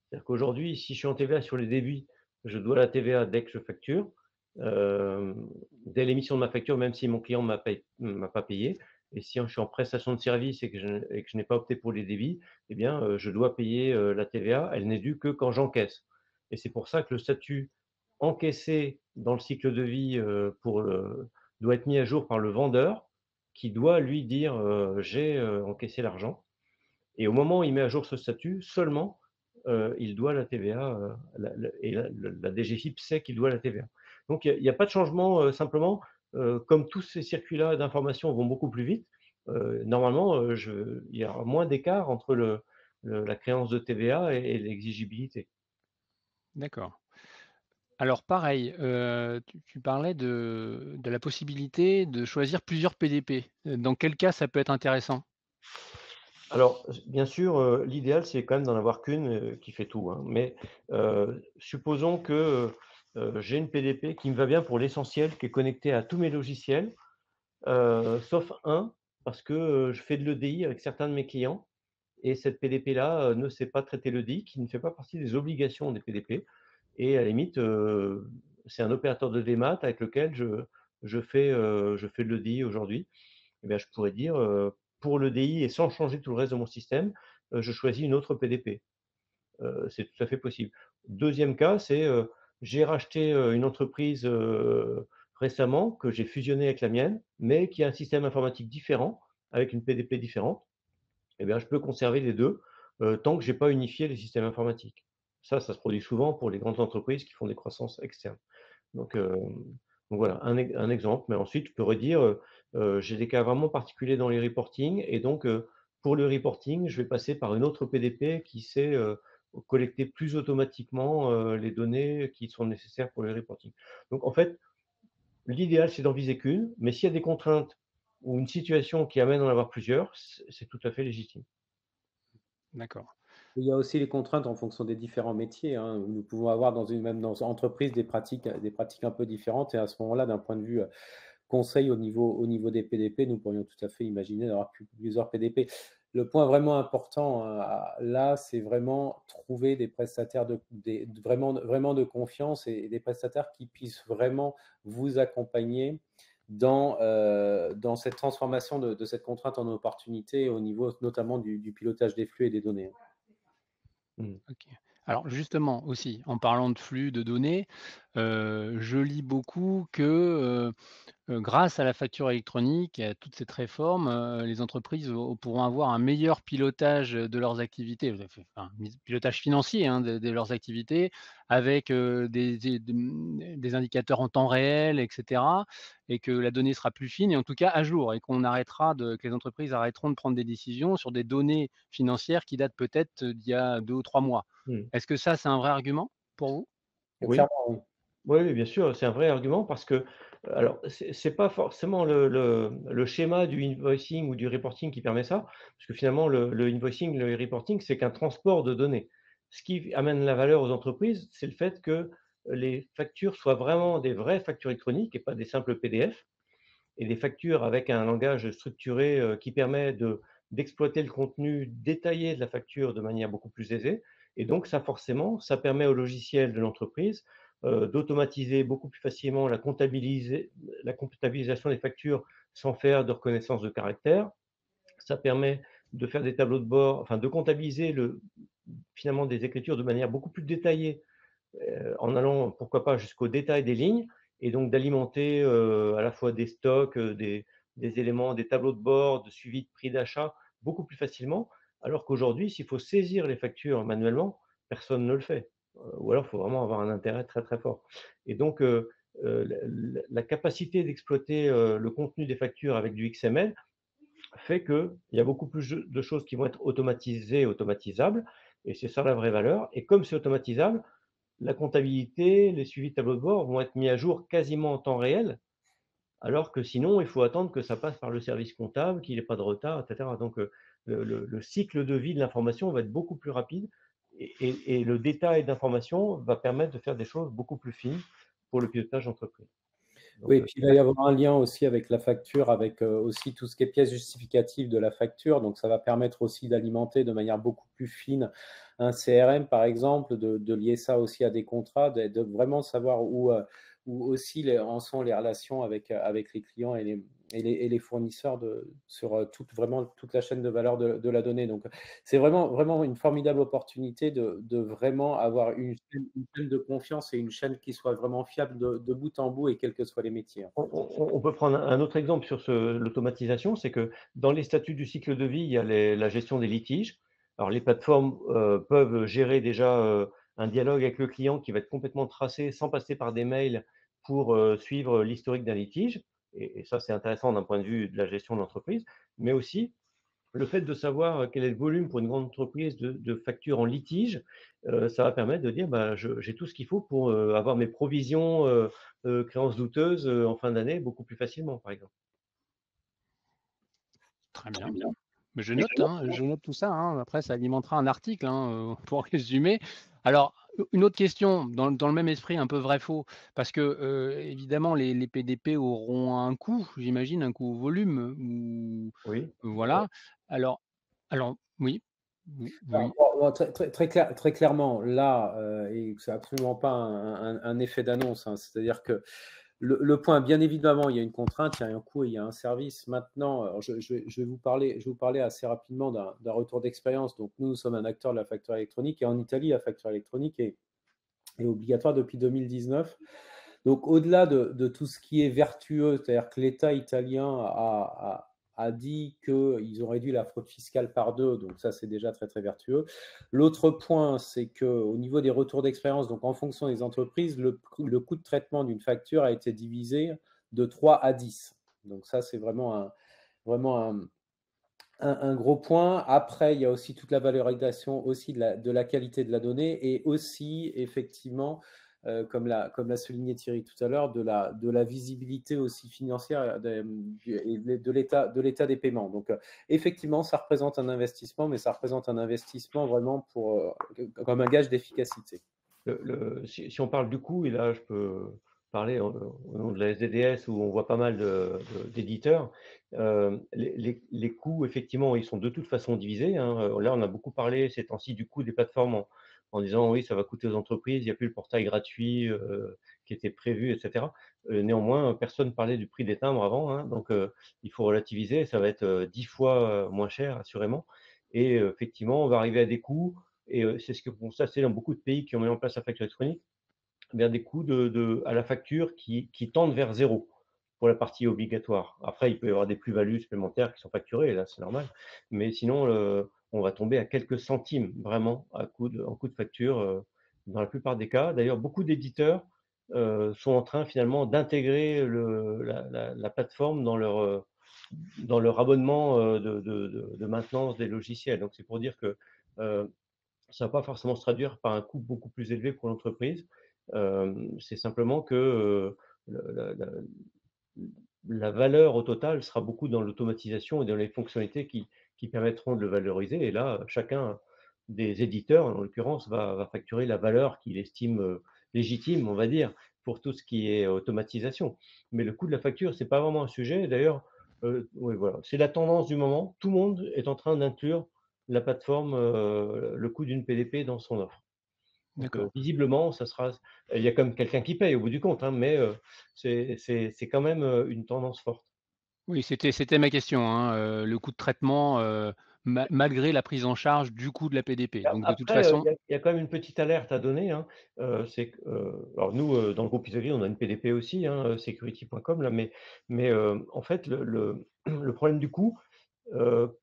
C'est-à-dire qu'aujourd'hui, si je suis en TVA sur les débits, je dois la TVA dès que je facture, dès l'émission de ma facture, même si mon client m'a pas payé. Et si je suis en prestation de service et que je n'ai pas opté pour les débits, eh bien, je dois payer la TVA. Elle n'est due que quand j'encaisse. Et c'est pour ça que le statut encaissé dans le cycle de vie doit être mis à jour par le vendeur qui doit lui dire j'ai encaissé l'argent. Et au moment où il met à jour ce statut, seulement, il doit la TVA, et la DGFiP sait qu'il doit la TVA. Donc il y a pas de changement, simplement, comme tous ces circuits-là d'information vont beaucoup plus vite, normalement, il y aura moins d'écart entre la créance de TVA et l'exigibilité. D'accord. Alors pareil, tu parlais de la possibilité de choisir plusieurs PDP. Dans quel cas ça peut être intéressant? Alors, bien sûr, l'idéal, c'est quand même d'en avoir qu'une, qui fait tout, hein. Mais, supposons que, j'ai une PDP qui me va bien pour l'essentiel, qui est connectée à tous mes logiciels, sauf un, parce que, je fais de l'EDI avec certains de mes clients et cette PDP-là, ne sait pas traiter l'EDI, qui ne fait pas partie des obligations des PDP et à la limite, c'est un opérateur de démat avec lequel je fais de l'EDI aujourd'hui. Eh bien, je pourrais dire, pour l'EDI et sans changer tout le reste de mon système, je choisis une autre PDP. C'est tout à fait possible. Deuxième cas, c'est, j'ai racheté, une entreprise, récemment que j'ai fusionné avec la mienne, mais qui a un système informatique différent, avec une PDP différente, eh bien, je peux conserver les 2 tant que j'ai pas unifié les systèmes informatiques. Ça se produit souvent pour les grandes entreprises qui font des croissances externes. Donc, voilà, un exemple, mais ensuite je peux redire, j'ai des cas vraiment particuliers dans les reporting et donc, pour le reporting, je vais passer par une autre PDP qui sait, collecter plus automatiquement, les données qui sont nécessaires pour le reporting. Donc en fait, l'idéal, c'est d'en viser qu'une, mais s'il y a des contraintes ou une situation qui amène à en avoir plusieurs, c'est tout à fait légitime. D'accord. Il y a aussi les contraintes en fonction des différents métiers, hein. Nous pouvons avoir dans une même entreprise des pratiques un peu différentes et à ce moment-là, d'un point de vue, conseil au niveau des PDP, nous pourrions tout à fait imaginer d'avoir plusieurs PDP. Le point vraiment important, là, c'est vraiment trouver des prestataires vraiment de confiance et des prestataires qui puissent vraiment vous accompagner dans cette transformation de cette contrainte en opportunité au niveau notamment du pilotage des flux et des données. Mmh. OK. Alors justement aussi, en parlant de flux de données, je lis beaucoup que, grâce à la facture électronique et à toute cette réforme, les entreprises pourront avoir un meilleur pilotage, de leurs activités, enfin, pilotage financier, hein, de leurs activités avec, des indicateurs en temps réel et cetera et que la donnée sera plus fine et en tout cas à jour et que les entreprises arrêteront de prendre des décisions sur des données financières qui datent peut-être, d'il y a 2 ou 3 mois. Mmh. Est-ce que ça, c'est un vrai argument pour vous? Oui. Clairement, oui. Oui, oui, bien sûr, c'est un vrai argument parce que, alors c'est pas forcément le schéma du invoicing ou du reporting qui permet ça, parce que finalement le invoicing, le reporting, c'est qu'un transport de données. Ce qui amène la valeur aux entreprises, c'est le fait que les factures soient vraiment des vraies factures électroniques et pas des simples PDF et des factures avec un langage structuré, qui permet d'exploiter le contenu détaillé de la facture de manière beaucoup plus aisée et donc ça forcément, ça permet au logiciel de l'entreprise, d'automatiser beaucoup plus facilement la comptabilisation des factures sans faire de reconnaissance de caractère. Ça permet de faire des tableaux de bord, enfin de comptabiliser finalement des écritures de manière beaucoup plus détaillée en allant, pourquoi pas, jusqu'au détail des lignes et donc d'alimenter, à la fois des stocks, des éléments, des tableaux de bord, de suivi de prix d'achat beaucoup plus facilement. Alors qu'aujourd'hui, s'il faut saisir les factures manuellement, personne ne le fait. Ou alors il faut vraiment avoir un intérêt très, très fort. Et donc, la capacité d'exploiter, le contenu des factures avec du XML fait qu'il y a beaucoup plus de choses qui vont être automatisées et automatisables et c'est ça la vraie valeur et comme c'est automatisable, la comptabilité, les suivis de tableau de bord vont être mis à jour quasiment en temps réel, alors que sinon, il faut attendre que ça passe par le service comptable, qu'il ait pas de retard, et cetera. Donc, le cycle de vie de l'information va être beaucoup plus rapide et le détail d'information va permettre de faire des choses beaucoup plus fines pour le pilotage d'entreprise. Oui, Donc, et puis il va y avoir un lien aussi avec la facture, avec aussi tout ce qui est pièces justificatives de la facture. Donc, ça va permettre aussi d'alimenter de manière beaucoup plus fine un CRM, par exemple, de lier ça aussi à des contrats, de vraiment savoir où aussi en sont les relations avec les clients et les fournisseurs sur vraiment toute la chaîne de valeur de la donnée. Donc, c'est vraiment une formidable opportunité de vraiment avoir une chaîne de confiance et une chaîne qui soit vraiment fiable de bout en bout et quels que soient les métiers, hein. on peut prendre un autre exemple sur l'automatisation, c'est que dans les statuts du cycle de vie, il y a la gestion des litiges. Alors les plateformes peuvent gérer déjà un dialogue avec le client qui va être complètement tracé sans passer par des mails pour suivre l'historique d'un litige. Et ça, c'est intéressant d'un point de vue de la gestion de l'entreprise, mais aussi le fait de savoir quel est le volume pour une grande entreprise de factures en litige, ça va permettre de dire, bah, j'ai tout ce qu'il faut pour avoir mes provisions créances douteuses en fin d'année beaucoup plus facilement, par exemple. Très bien. Mais je note, hein, je note tout ça, hein. Après, ça alimentera un article, hein, pour résumer. Alors, une autre question dans le même esprit, un peu vrai-faux, parce que, évidemment, les PDP auront un coût, j'imagine, un coût au volume Oui. ou voilà. Alors oui, Alors, oui, bon, très clairement, là, et c'est absolument pas un effet d'annonce, hein. C'est-à-dire que le point, bien évidemment, il y a une contrainte, il y a un coût et il y a un service. Maintenant, alors je vais vous parler assez rapidement d'un retour d'expérience. Donc, nous sommes un acteur de la facture électronique et en Italie, la facture électronique est obligatoire depuis 2019. Donc, au-delà de tout ce qui est vertueux, c'est-à-dire que l'État italien a dit qu'ils ont réduit la fraude fiscale par 2, donc ça, c'est déjà très, très vertueux. L'autre point, c'est qu'au niveau des retours d'expérience, donc en fonction des entreprises, le coût de traitement d'une facture a été divisé de 3 à 10. Donc ça, c'est vraiment un gros point. Après, il y a aussi toute la valorisation aussi de la qualité de la donnée et aussi, effectivement, comme l'a souligné Thierry tout à l'heure, de la visibilité aussi financière de l'état des paiements. Donc, effectivement, ça représente un investissement, mais ça représente un investissement vraiment comme un gage d'efficacité. Si on parle du coût, et là je peux parler au nom de la SDDS où on voit pas mal d'éditeurs, les coûts, effectivement, ils sont de toute façon divisés, hein. Là, on a beaucoup parlé ces temps-ci du coût des plateformes en disant oui, ça va coûter aux entreprises, il n'y a plus le portail gratuit qui était prévu, etc. Néanmoins, personne ne parlait du prix des timbres avant, hein, donc il faut relativiser, ça va être 10 fois moins cher, assurément. Et effectivement, on va arriver à des coûts et c'est ce que vous constatez dans beaucoup de pays qui ont mis en place la facture électronique, vers des coûts à la facture qui tendent vers 0 pour la partie obligatoire. Après, il peut y avoir des plus-values supplémentaires qui sont facturées, et là, c'est normal. Mais sinon, on va tomber à quelques centimes, vraiment, en coût de facture, dans la plupart des cas. D'ailleurs, beaucoup d'éditeurs sont en train, finalement, d'intégrer la plateforme dans leur abonnement de maintenance des logiciels. Donc, c'est pour dire que ça ne va pas forcément se traduire par un coût beaucoup plus élevé pour l'entreprise. C'est simplement que la valeur au total sera beaucoup dans l'automatisation et dans les fonctionnalités qui permettront de le valoriser. Et là, chacun des éditeurs, en l'occurrence, va facturer la valeur qu'il estime légitime, on va dire, pour tout ce qui est automatisation. Mais le coût de la facture, ce n'est pas vraiment un sujet. D'ailleurs, oui, voilà, c'est la tendance du moment. Tout le monde est en train d'inclure la plateforme, le coût d'une PDP dans son offre. Donc, visiblement, il y a quand même quelqu'un qui paye au bout du compte, hein, mais c'est quand même une tendance forte. Oui, c'était ma question, hein, le coût de traitement, malgré la prise en charge du coût de la PDP. Donc de toute Après, façon, il y a quand même une petite alerte à donner, hein. C'est que, alors nous, dans le groupe Isoly, on a une PDP aussi, hein, security.com là, mais en fait, le problème du coût,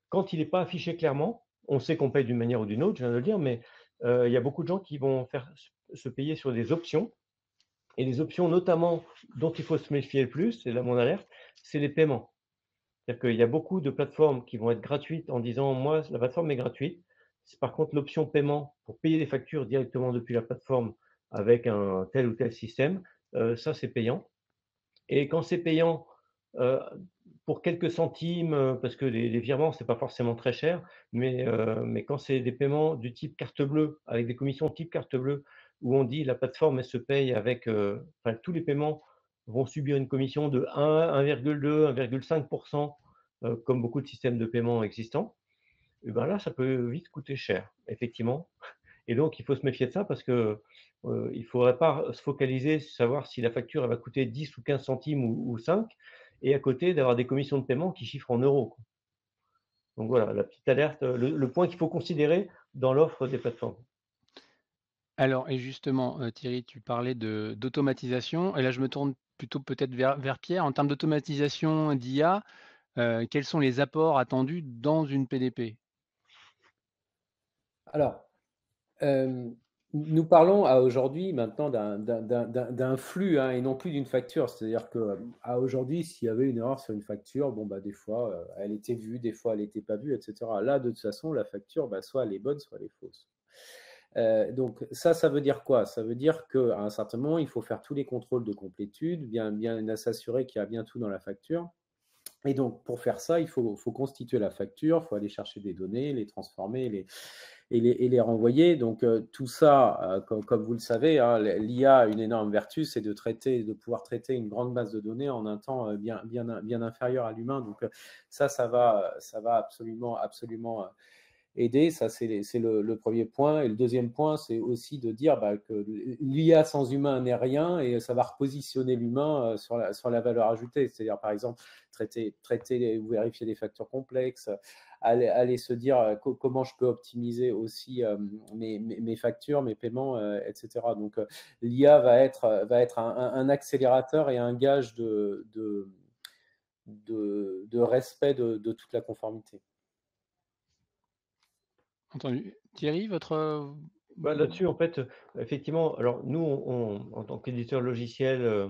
quand il n'est pas affiché clairement, on sait qu'on paye d'une manière ou d'une autre, je viens de le dire, mais il y a beaucoup de gens qui vont se payer sur des options. Et les options, notamment, dont il faut se méfier le plus, c'est là mon alerte, c'est les paiements. C'est-à-dire qu'il y a beaucoup de plateformes qui vont être gratuites en disant, moi, la plateforme est gratuite. Par contre, l'option paiement pour payer des factures directement depuis la plateforme avec un tel ou tel système, ça, c'est payant. Et quand c'est payant, euh, pour quelques centimes, parce que les virements, ce n'est pas forcément très cher, mais quand c'est des paiements du type carte bleue, avec des commissions type carte bleue, où on dit la plateforme, elle se paye avec, enfin, tous les paiements vont subir une commission de 1, 1,2, 1,5%, comme beaucoup de systèmes de paiement existants, et ben là, ça peut vite coûter cher, effectivement. Et donc, il faut se méfier de ça parce que il ne faudrait pas se focaliser sur savoir si la facture elle va coûter 10 ou 15 centimes ou 5, et à côté d'avoir des commissions de paiement qui chiffrent en euros, quoi. Donc voilà, la petite alerte, le point qu'il faut considérer dans l'offre des plateformes. alors et justement, Thierry, tu parlais d'automatisation et là je me tourne plutôt peut-être vers Pierre. En termes d'automatisation d'IA, quels sont les apports attendus dans une PDP? Alors, nous parlons à aujourd'hui maintenant d'un flux, hein, et non plus d'une facture. C'est-à-dire qu'à aujourd'hui, s'il y avait une erreur sur une facture, bon, bah, des fois, elle était vue, des fois, elle n'était pas vue, etc. Là, de toute façon, la facture, bah, soit elle est bonne, soit elle est fausse. Donc ça veut dire quoi? Ça veut dire qu'à un certain moment, il faut faire tous les contrôles de complétude, bien s'assurer qu'il y a bien tout dans la facture. Et donc, pour faire ça, il faut constituer la facture, il faut aller chercher des données, les transformer et les renvoyer. Donc, tout ça, comme vous le savez, hein, l'IA a une énorme vertu, c'est de pouvoir traiter une grande base de données en un temps bien inférieur à l'humain. Donc, ça va absolument aider. Ça, c'est le premier point. Et le deuxième point, c'est aussi de dire que l'IA sans humain n'est rien et ça va repositionner l'humain sur la valeur ajoutée. C'est-à-dire, par exemple, traiter ou vérifier des factures complexes, aller se dire comment je peux optimiser aussi mes factures, mes paiements, etc. Donc, l'IA va être un accélérateur et un gage de respect de toute la conformité. Entendu. Thierry, votre... Là-dessus, en fait, effectivement, alors nous, en tant qu'éditeur logiciel,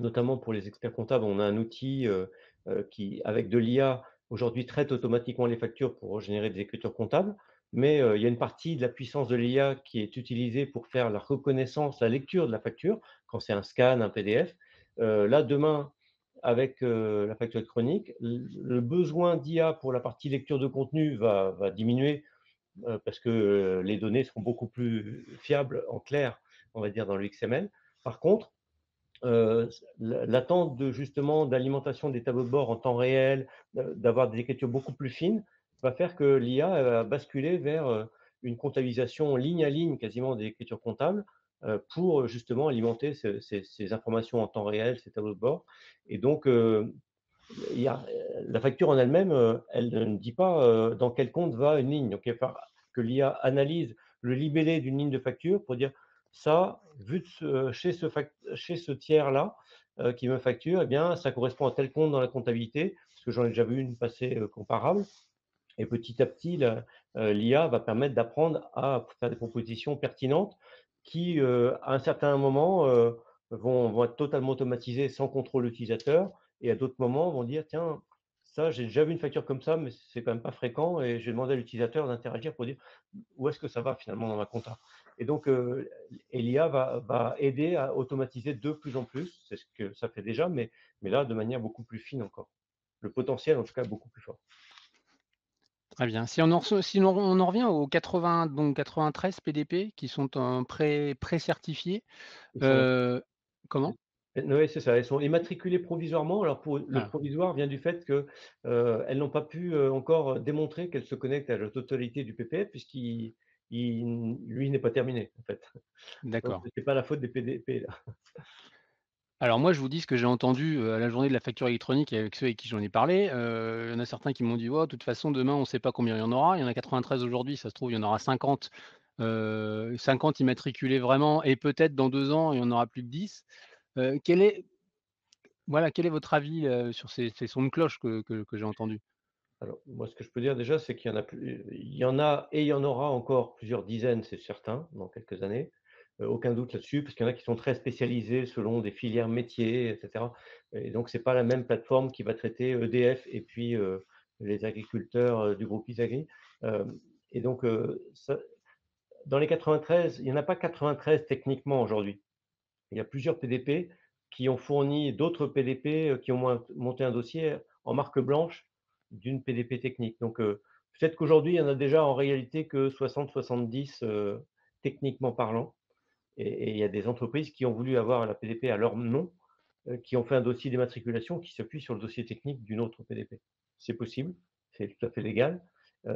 notamment pour les experts comptables, on a un outil qui, avec de l'IA, aujourd'hui traite automatiquement les factures pour générer des écritures comptables. Mais il y a une partie de la puissance de l'IA qui est utilisée pour faire la reconnaissance, la lecture de la facture, quand c'est un scan, un PDF. Là, demain, avec la facture électronique, le besoin d'IA pour la partie lecture de contenu va diminuer parce que les données seront beaucoup plus fiables en clair, on va dire, dans le XML. Par contre, l'attente justement d'alimentation des tableaux de bord en temps réel, d'avoir des écritures beaucoup plus fines, va faire que l'IA va basculer vers une comptabilisation ligne à ligne quasiment des écritures comptables pour justement alimenter ces informations en temps réel, ces tableaux de bord. Et donc, la facture en elle-même, elle ne dit pas dans quel compte va une ligne. Donc, il va falloir que l'IA analyse le libellé d'une ligne de facture pour dire ça, vu chez ce tiers-là qui me facture, eh bien, ça correspond à tel compte dans la comptabilité, parce que j'en ai déjà vu une passer comparable. Et petit à petit, l'IA va permettre d'apprendre à faire des propositions pertinentes qui, à un certain moment, vont être totalement automatisées sans contrôle utilisateur. Et à d'autres moments, vont dire, tiens, ça, j'ai déjà vu une facture comme ça, mais c'est quand même pas fréquent. Et je vais demander à l'utilisateur d'interagir pour dire où est-ce que ça va finalement dans ma compta. Et donc, l'IA va aider à automatiser de plus en plus. C'est ce que ça fait déjà, mais là, de manière beaucoup plus fine encore. Le potentiel, en tout cas, beaucoup plus fort. Très bien. Si on en revient aux 80, donc 93 PDP qui sont pré-certifiés, comment? Oui, c'est ça. Elles sont immatriculées provisoirement. Alors, pour le Ah, provisoire vient du fait que elles n'ont pas pu encore démontrer qu'elles se connectent à la totalité du PPF puisqu'il lui n'est pas terminé en fait. Donc, d'accord. c'est pas la faute des PDP là. Alors moi, je vous dis ce que j'ai entendu, à la journée de la facture électronique et avec ceux avec qui j'en ai parlé. Il y en a certains qui m'ont dit: «Oh, de toute façon, demain, on ne sait pas combien il y en aura». Il y en a 93 aujourd'hui, ça se trouve, il y en aura 50, 50 immatriculés vraiment et peut-être dans 2 ans, il y en aura plus que 10. Quel est voilà, quel est votre avis, sur ces sons de cloche que j'ai entendus? Alors, moi, ce que je peux dire déjà, c'est qu'il y en a il y en a et il y en aura encore plusieurs dizaines, c'est certain, dans quelques années. Aucun doute là-dessus, parce qu'il y en a qui sont très spécialisés selon des filières métiers, et cetera. Et donc, c'est pas la même plateforme qui va traiter EDF et puis les agriculteurs du groupe Isagri. Et donc, dans les 93, il n'y en a pas 93 techniquement aujourd'hui. Il y a plusieurs PDP qui ont fourni d'autres PDP qui ont monté un dossier en marque blanche d'une PDP technique. Donc, peut-être qu'aujourd'hui, il y en a déjà en réalité que 60-70 techniquement parlant. Et il y a des entreprises qui ont voulu avoir la PDP à leur nom, qui ont fait un dossier d'immatriculation qui s'appuie sur le dossier technique d'une autre PDP. C'est possible, c'est tout à fait légal.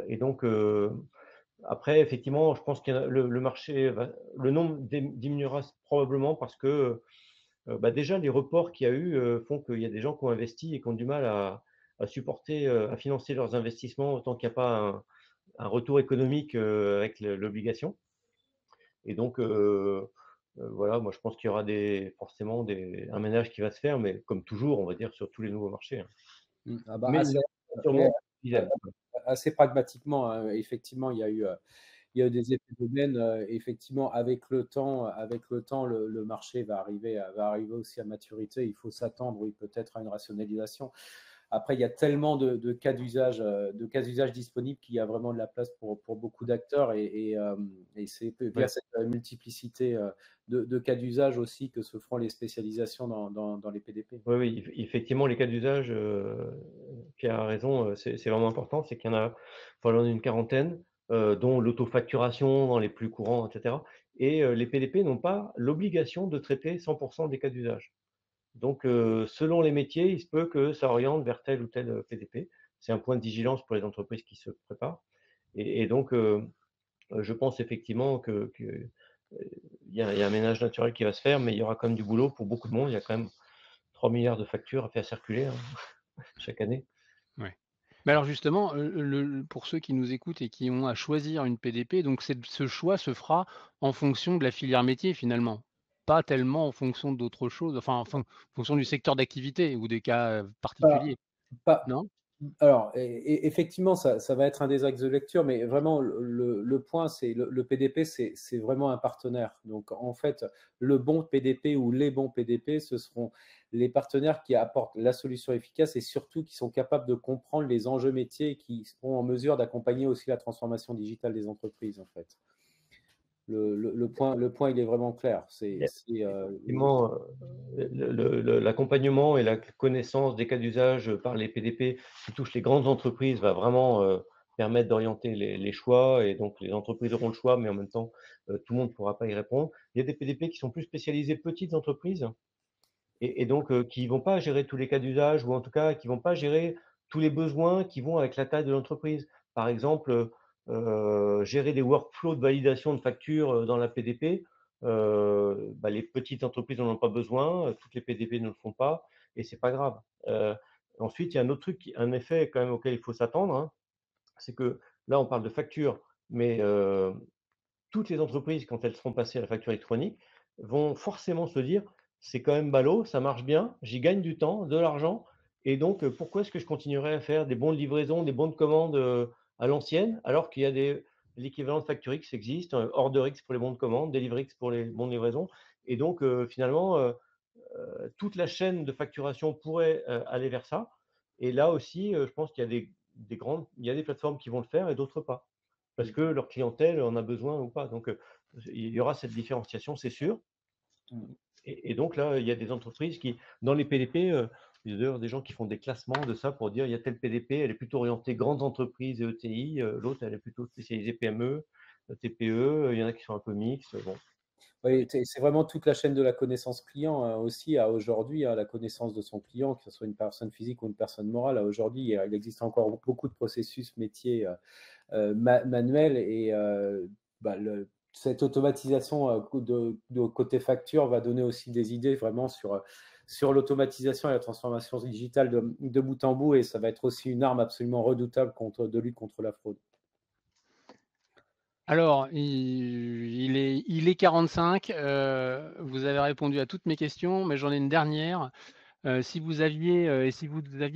Et donc, après, effectivement, je pense que le marché, le nombre diminuera probablement parce que déjà, les reports qu'il y a eu font qu'il y a des gens qui ont investi et qui ont du mal à supporter, à financer leurs investissements tant qu'il n'y a pas un retour économique avec l'obligation. Et donc, voilà, moi je pense qu'il y aura forcément un ménage qui va se faire, mais comme toujours, on va dire, sur tous les nouveaux marchés. Ah Mais il y aura sûrement une dizaine. assez pragmatiquement, hein, effectivement, il y a eu des effets d'aubaine. Effectivement, avec le temps, le marché va arriver aussi à maturité. Il faut s'attendre, oui, peut-être à une rationalisation. Après, il y a tellement de cas d'usage disponibles qu'il y a vraiment de la place pour beaucoup d'acteurs et c'est via cette multiplicité de cas d'usage aussi que se feront les spécialisations dans les PDP. Oui, oui, effectivement, les cas d'usage, Pierre a raison, c'est vraiment important. C'est qu'il y en a probablement une quarantaine, dont l'autofacturation dans les plus courants, et cetera. Et les PDP n'ont pas l'obligation de traiter 100% des cas d'usage. Donc, selon les métiers, il se peut que ça oriente vers tel ou tel PDP. C'est un point de vigilance pour les entreprises qui se préparent. Et donc, je pense effectivement que il y a un ménage naturel qui va se faire, mais il y aura quand même du boulot pour beaucoup de monde. Il y a quand même 3 milliards de factures à faire circuler, hein, chaque année. Ouais. Mais alors justement, pour ceux qui nous écoutent et qui ont à choisir une PDP, donc ce choix se fera en fonction de la filière métier finalement? Pas tellement en fonction d'autres choses, enfin en fonction du secteur d'activité ou des cas, Pas, particuliers, pas, non? alors, effectivement, ça va être un des axes de lecture, mais vraiment, le point, c'est le PDP, c'est vraiment un partenaire. Donc, en fait, le bon PDP ou les bons PDP, ce seront les partenaires qui apportent la solution efficace et surtout qui sont capables de comprendre les enjeux métiers et qui seront en mesure d'accompagner aussi la transformation digitale des entreprises, en fait. Le point, il est vraiment clair. Il y a effectivement, l'accompagnement et la connaissance des cas d'usage par les PDP qui touchent les grandes entreprises va vraiment, permettre d'orienter les choix et donc les entreprises auront le choix, mais en même temps, tout le monde ne pourra pas y répondre. Il y a des PDP qui sont plus spécialisés petites entreprises et donc qui vont pas gérer tous les cas d'usage ou en tout cas qui vont pas gérer tous les besoins qui vont avec la taille de l'entreprise. Par exemple, gérer des workflows de validation de factures, dans la PDP, bah, les petites entreprises n'en ont pas besoin, toutes les PDP ne le font pas et c'est pas grave. Ensuite, il y a un autre truc, un effet quand même auquel il faut s'attendre, hein, c'est que là, on parle de factures, mais toutes les entreprises, quand elles seront passées à la facture électronique, vont forcément se dire: «C'est quand même ballot, ça marche bien, j'y gagne du temps, de l'argent et donc pourquoi est-ce que je continuerai à faire des bons de livraison, des bons de commande, à l'ancienne, alors qu'il y a l'équivalent de Facturix existe, Orderix pour les bons de commande, Deliverix pour les bons de livraison» et donc finalement, toute la chaîne de facturation pourrait, aller vers ça et là aussi, je pense qu'il y a il y a des plateformes qui vont le faire et d'autres pas. Parce que leur clientèle en a besoin ou pas. Donc, il y aura cette différenciation, c'est sûr. Et donc là, il y a des entreprises qui, dans les PDP, il y a d'ailleurs des gens qui font des classements de ça pour dire il y a telle PDP, elle est plutôt orientée grandes entreprises et ETI, l'autre elle est plutôt spécialisée PME, TPE, il y en a qui sont un peu mixtes. Bon, Oui, c'est vraiment toute la chaîne de la connaissance client aussi à aujourd'hui, la connaissance de son client, que ce soit une personne physique ou une personne morale. Aujourd'hui, il existe encore beaucoup de processus métiers manuels et bah, cette automatisation de côté facture va donner aussi des idées vraiment sur l'automatisation et la transformation digitale de bout en bout et ça va être aussi une arme absolument redoutable de lutte contre la fraude. Alors, il est 45, vous avez répondu à toutes mes questions, mais j'en ai une dernière. Si vous aviez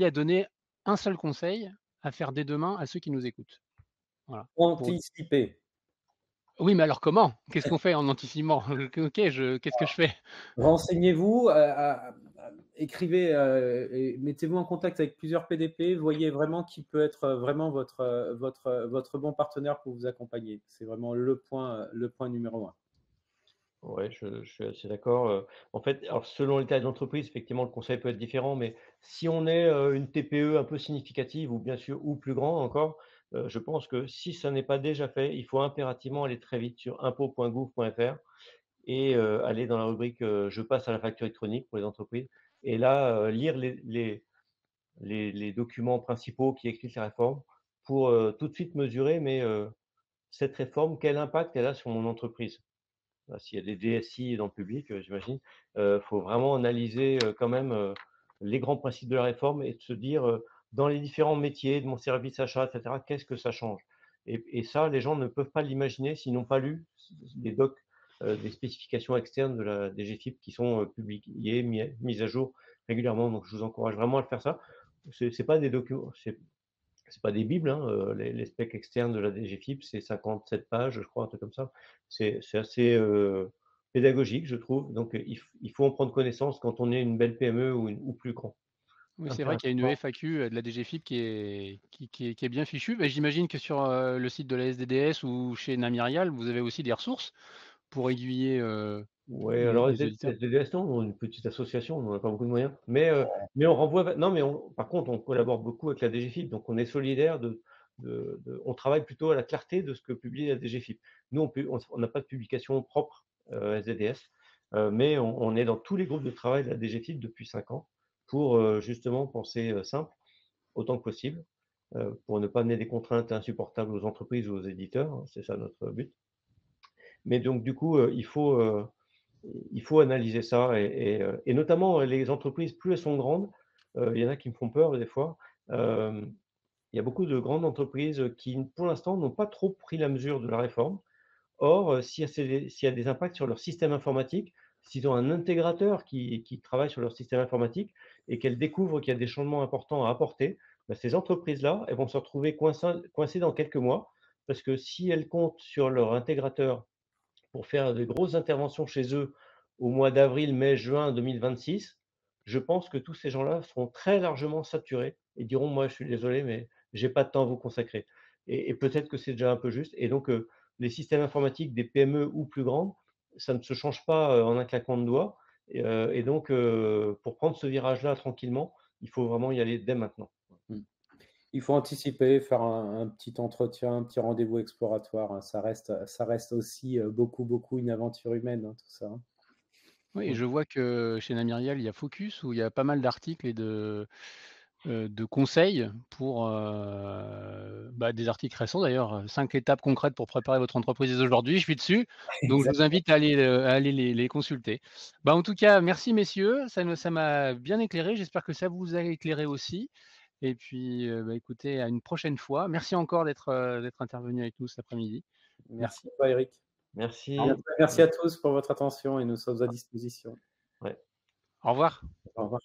à donner un seul conseil à faire dès demain à ceux qui nous écoutent? Voilà, pour Anticiper. oui, mais alors comment? Qu'est-ce qu'on fait en anticipant? OK, qu'est-ce que je fais? Renseignez-vous, écrivez et mettez-vous en contact avec plusieurs PDP, voyez vraiment qui peut être vraiment votre bon partenaire pour vous accompagner. C'est vraiment le point numéro un. ouais, je suis assez d'accord. En fait, alors selon les tailles d'entreprise, effectivement, le conseil peut être différent, mais si on est, une TPE un peu significative ou bien sûr ou plus grand encore, je pense que si ça n'est pas déjà fait, il faut impérativement aller très vite sur impôts.gouv.fr et aller dans la rubrique, «Je passe à la facture électronique» pour les entreprises et là, lire les documents principaux qui expliquent la réforme pour, tout de suite mesurer, mais cette réforme, quel impact elle a sur mon entreprise? Bah, s'il y a des DSI dans le public, j'imagine, faut vraiment analyser, quand même, les grands principes de la réforme et de se dire, dans les différents métiers de mon service achat et cetera, qu'est-ce que ça change? Et ça, les gens ne peuvent pas l'imaginer s'ils n'ont pas lu les docs, des spécifications externes de la DGFiP qui sont, publiées, mises à jour régulièrement. Donc je vous encourage vraiment à le faire ça. C'est pas des documents, c'est pas des bibles, hein, les specs externes de la DGFiP, c'est 57 pages, je crois, un truc comme ça. C'est assez, pédagogique, je trouve, donc il faut en prendre connaissance quand on est une belle PME ou plus grand. Oui, c'est vrai qu'il y a une Impérativement. FAQ, de la DGFiP qui est bien fichue. Bah, j'imagine que sur, le site de la SDDS ou chez Namirial, vous avez aussi des ressources pour aiguiller, Ouais, les alors les auditeurs? SDDS, non, on est une petite association, on n'a pas beaucoup de moyens, mais on renvoie non, mais par contre, on collabore beaucoup avec la DGFiP, donc on est solidaires on travaille plutôt à la clarté de ce que publie la DGFiP. Nous, on n'a pas de publication propre, SDDS, mais on est dans tous les groupes de travail de la DGFiP depuis 5 ans pour, justement penser, simple autant que possible pour ne pas amener des contraintes insupportables aux entreprises ou aux éditeurs, hein, c'est ça notre but. Mais donc du coup, il faut analyser ça et notamment les entreprises, plus elles sont grandes, il y en a qui me font peur des fois. Il y a beaucoup de grandes entreprises qui, pour l'instant, n'ont pas trop pris la mesure de la réforme. Or, s'il y a des impacts sur leur système informatique, s'ils ont un intégrateur qui travaille sur leur système informatique et qu'elles découvrent qu'il y a des changements importants à apporter, bah, ces entreprises-là, elles vont se retrouver coincées dans quelques mois parce que si elles comptent sur leur intégrateur pour faire de grosses interventions chez eux au mois d'avril, mai, juin 2026, je pense que tous ces gens-là seront très largement saturés et diront: «Moi, je suis désolé, mais j'ai pas de temps à vous consacrer» et peut-être que c'est déjà un peu juste et donc les systèmes informatiques des PME ou plus grandes, ça ne se change pas, en un claquement de doigts et donc pour prendre ce virage-là tranquillement, il faut vraiment y aller dès maintenant. Mmh. Il faut anticiper, faire un petit entretien, un petit rendez-vous exploratoire, hein. Ça reste aussi, beaucoup une aventure humaine, hein, tout ça, hein. Oui, et Mmh. je vois que chez Namirial, il y a Focus où il y a pas mal d'articles et de conseils pour, bah, des articles récents d'ailleurs, 5 étapes concrètes pour préparer votre entreprise dès aujourd'hui, je suis dessus, donc je vous invite à aller les consulter. Bah, en tout cas, merci messieurs, ça m'a bien éclairé, j'espère que ça vous a éclairé aussi et puis, bah, écoutez, à une prochaine fois. Merci encore d'être intervenus avec nous cet après-midi. Merci Merci. à toi, Eric. Merci. Merci à tous pour votre attention et nous sommes à disposition. Ouais. Au revoir. Au revoir.